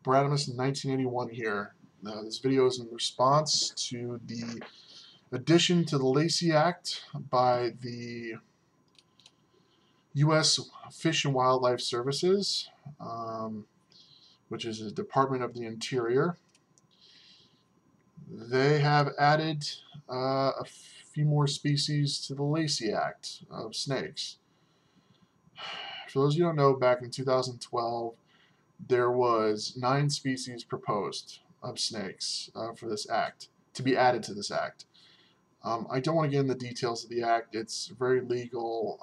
Bradamus in 1981 here. This video is in response to the addition to the Lacy Act by the US Fish and Wildlife Services, which is the Department of the Interior. They have added a few more species to the Lacy Act of snakes. For those of you who don't know, back in 2012, there was 9 species proposed of snakes for this act, to be added to this act. I don't want to get into the details of the act. It's very legal.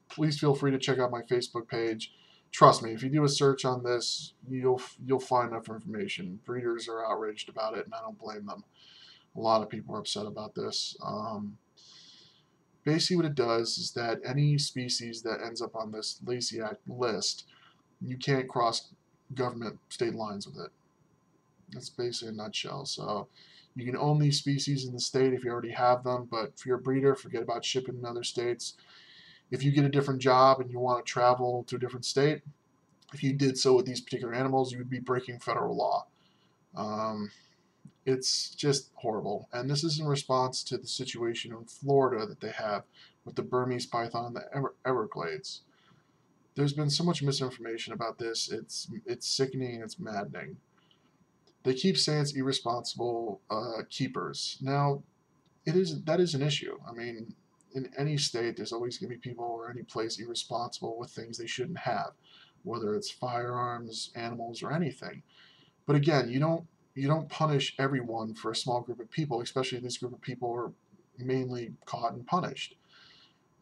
Please feel free to check out my Facebook page. Trust me, if you do a search on this, you'll find enough information. Breeders are outraged about it, and I don't blame them. A lot of people are upset about this. Basically what it does is that any species that ends up on this Lacy Act list, you can't cross government state lines with it. That's basically a nutshell. So you can own these species in the state if you already have them, but if you're a breeder, forget about shipping in other states. If you get a different job and you want to travel to a different state, if you did so with these particular animals, you would be breaking federal law. It's just horrible. And this is in response to the situation in Florida that they have with the Burmese python and the Everglades. There's been so much misinformation about this. It's sickening. It's maddening. They keep saying it's irresponsible keepers. Now, that is an issue. I mean, in any state, there's always going to be people or any place irresponsible with things they shouldn't have, whether it's firearms, animals, or anything. But again, you don't punish everyone for a small group of people, especially if this group of people are mainly caught and punished.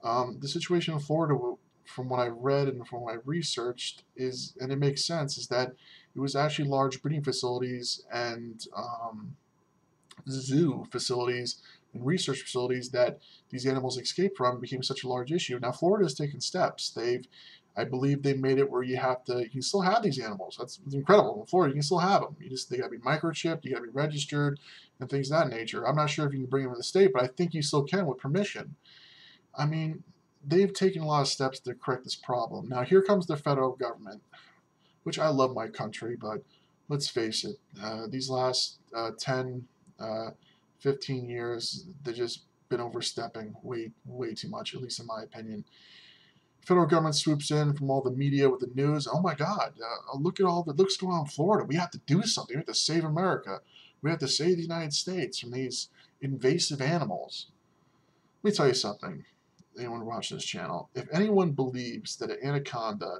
The situation in Florida, from what I've read and from what I've researched, and it makes sense, is that it was actually large breeding facilities and zoo facilities and research facilities that these animals escaped from became such a large issue. Now Florida has taken steps. I believe they made it where you can still have these animals. That's incredible. In Florida, you can still have them. They got to be microchipped, you got to be registered, and things of that nature. I'm not sure if you can bring them to the state, but I think you still can with permission. I mean, they've taken a lot of steps to correct this problem. Now here comes the federal government, which I love my country, but let's face it, these last 10, 15 years, they've just been overstepping way too much, at least in my opinion. Federal government swoops in from all the media with the news. Oh my God, look at all the looks going on in Florida. We have to do something. We have to save America. We have to save the United States from these invasive animals. Let me tell you something, anyone watching this channel. If anyone believes that an anaconda,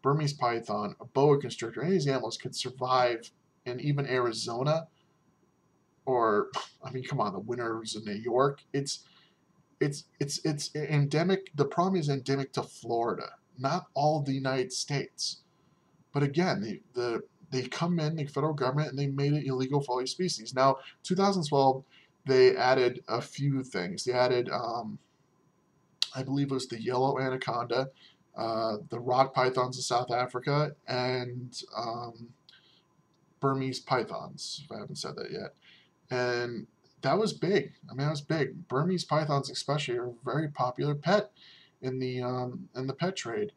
Burmese python, a boa constrictor, any of these animals could survive in even Arizona, or, I mean, come on, the winters in New York, it's endemic. The problem is endemic to Florida, not all of the United States. But again, they come in, the federal government, and they made it illegal for all these species. Now, 2012, they added a few things. They added, I believe it was the yellow anaconda, the rock pythons of South Africa, and Burmese pythons, if I haven't said that yet. And that was big. I mean, that was big. Burmese pythons, especially, are a very popular pet in the pet trade.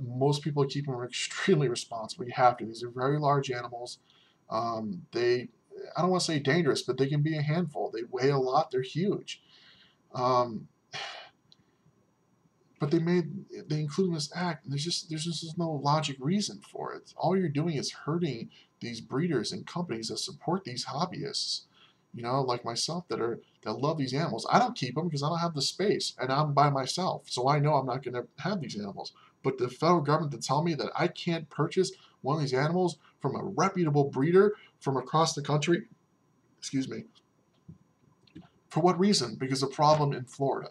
Most people keep them extremely responsible. You have to. These are very large animals. I don't want to say dangerous, but they can be a handful. They weigh a lot. They're huge. But they include in this act, and there's just no logic reason for it. All you're doing is hurting these breeders and companies that support these hobbyists. You know, like myself, that love these animals. I don't keep them because I don't have the space, and I'm by myself, so I know I'm not going to have these animals. But the federal government to tell me that I can't purchase one of these animals from a reputable breeder from across the country, excuse me, for what reason? Because of a problem in Florida.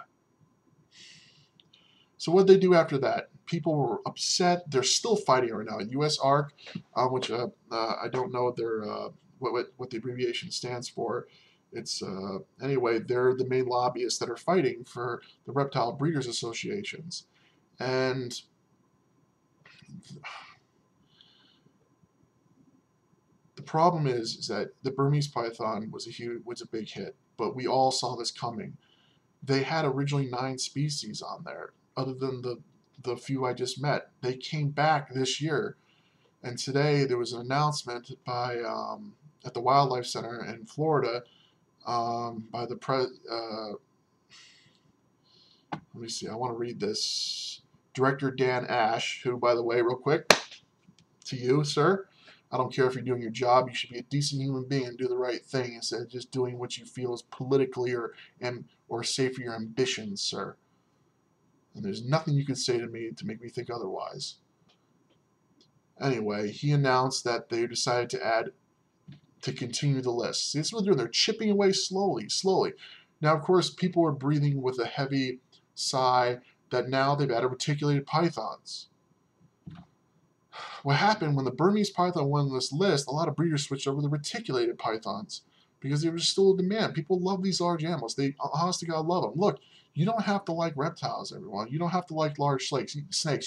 So what did they do after that? People were upset. They're still fighting right now. US ARC, which I don't know what the abbreviation stands for. It's anyway, they're the main lobbyists that are fighting for the reptile breeders associations. And the problem is that the Burmese python was a big hit, but we all saw this coming. They had originally 9 species on there, other than the few I just met. They came back this year And today there was an announcement by at the Wildlife Center in Florida by the let me see, I want to read this. Director Dan Ash, who, by the way, real quick, to you, sir, I don't care if you're doing your job. You should be a decent human being and do the right thing instead of just doing what you feel is politically or safe for your ambitions, sir. And there's nothing you can say to me to make me think otherwise. Anyway, he announced that they decided to continue the list. See, this is what they're doing. They're chipping away slowly, slowly. Now, of course, people are breathing with a heavy sigh that now they've added reticulated pythons. What happened when the Burmese python went on this list, a lot of breeders switched over to reticulated pythons because there was still a demand. People love these large animals. They, honest to God, love them. Look, you don't have to like reptiles, everyone. You don't have to like large snakes. You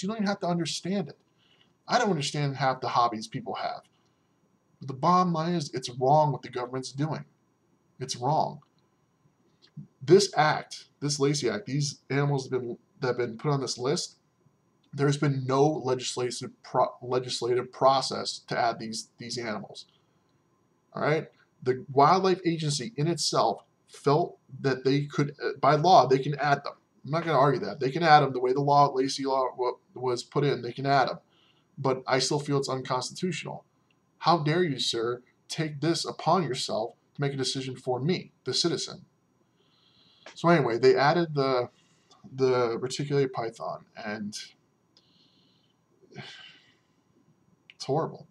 don't even have to understand it. I don't understand half the hobbies people have. But the bottom line is, it's wrong what the government's doing. It's wrong. This act, this Lacy Act, these animals that have been put on this list, there's been no legislative process to add these animals. All right? The Wildlife Agency in itself felt that they could, by law, they can add them. I'm not going to argue that. They can add them the way the law, Lacy law was put in. They can add them. But I still feel it's unconstitutional. How dare you, sir, take this upon yourself to make a decision for me, the citizen? So anyway, they added the reticulated python, and it's horrible.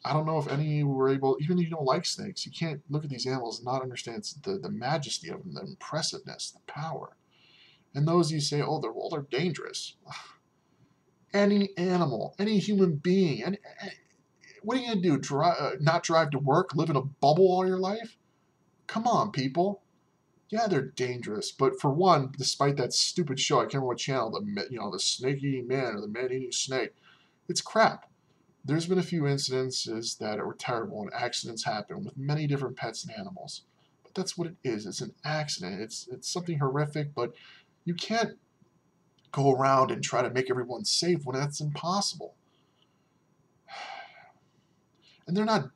I don't know if any of you were able, even if you don't like snakes, you can't look at these animals and not understand the majesty of them, the impressiveness, the power. And those you say, oh, they're dangerous. Any animal, any human being, what are you going to do? Not drive to work, live in a bubble all your life? Come on, people. Yeah, they're dangerous, but for one, despite that stupid show, I can't remember what channel, the snake-eating man or the man-eating snake, it's crap. There's been a few incidences that were terrible, and accidents happen with many different pets and animals. But that's what it is. It's an accident. It's something horrific, but you can't go around and try to make everyone safe when that's impossible. And they're not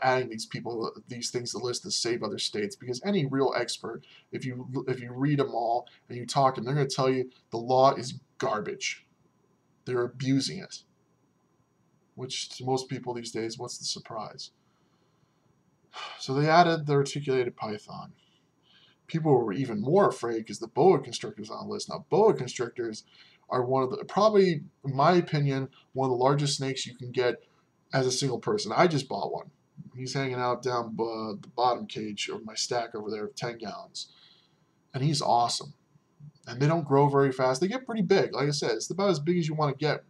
adding these things to the list to save other states, because any real expert, if you read them all and you talk to them, they're going to tell you the law is garbage. They're abusing it. Which to most people these days, what's the surprise? So they added the reticulated python. People were even more afraid because the boa constrictors on the list. Now, boa constrictors are probably, in my opinion, one of the largest snakes you can get as a single person. I just bought one. He's hanging out down the bottom cage of my stack over there of 10 gallons. And he's awesome. And they don't grow very fast. They get pretty big. Like I said, it's about as big as you want to get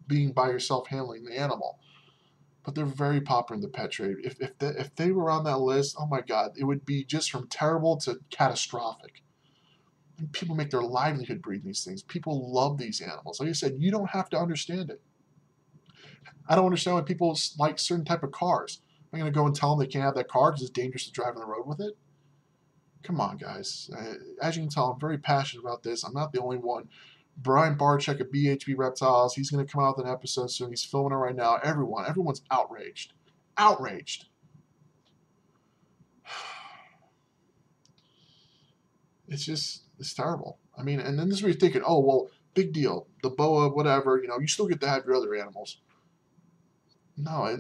being by yourself handling the animal. But they're very popular in the pet trade. If they were on that list, oh my God, it would be just from terrible to catastrophic. And people make their livelihood breeding these things. People love these animals. Like I said, you don't have to understand it. I don't understand why people like certain type of cars. I'm going to go and tell them they can't have that car because it's dangerous to drive on the road with it? Come on, guys. As you can tell, I'm very passionate about this. I'm not the only one. Brian Barczyk of BHB Reptiles, he's going to come out with an episode soon. He's filming it right now. Everyone's outraged. Outraged. It's terrible. I mean, and then this is where you're thinking, oh, well, big deal. The boa, whatever, you still get to have your other animals. No,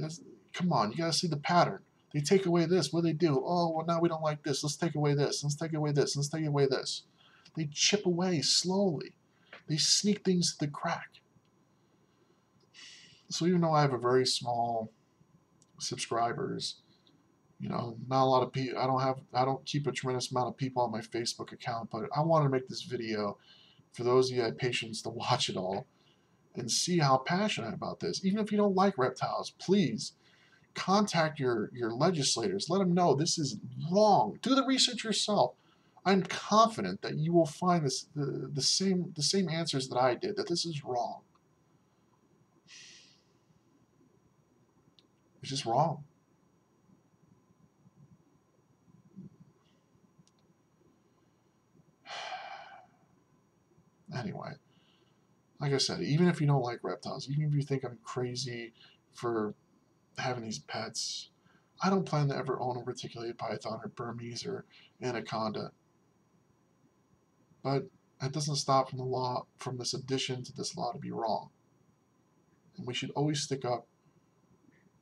come on, you got to see the pattern. They take away this. What do they do? Oh, well, now we don't like this. Let's take away this. Let's take away this. Let's take away this. They chip away slowly. They sneak things to the crack. So even though I have a very small subscribers, not a lot of people. I don't keep a tremendous amount of people on my Facebook account, but I wanted to make this video for those of you who had patience to watch it all and see how passionate I am about this. Even if you don't like reptiles, please contact your legislators. Let them know this is wrong. Do the research yourself. I'm confident that you will find the same answers that I did, that this is wrong. It's just wrong. Anyway, like I said, even if you don't like reptiles, even if you think I'm crazy, for having these pets. I don't plan to ever own a reticulated python or Burmese or anaconda. But that doesn't stop from this addition to this law to be wrong. And we should always stick up.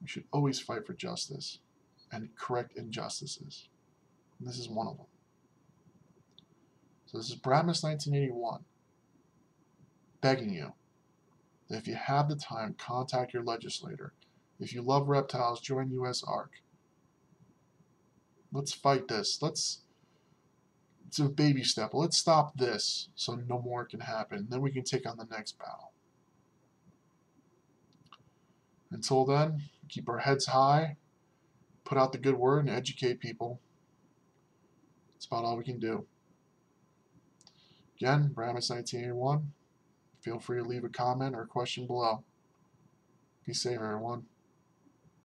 We should always fight for justice and correct injustices. And this is one of them. So this is Brabus 1981, begging you that if you have the time, contact your legislator. If you love reptiles, join US ARC. Let's fight this. It's a baby step. Let's stop this so no more can happen. Then we can take on the next battle. Until then, keep our heads high, put out the good word, and educate people. That's about all we can do. Again, Brabus 1981. Feel free to leave a comment or a question below. Be safe, everyone.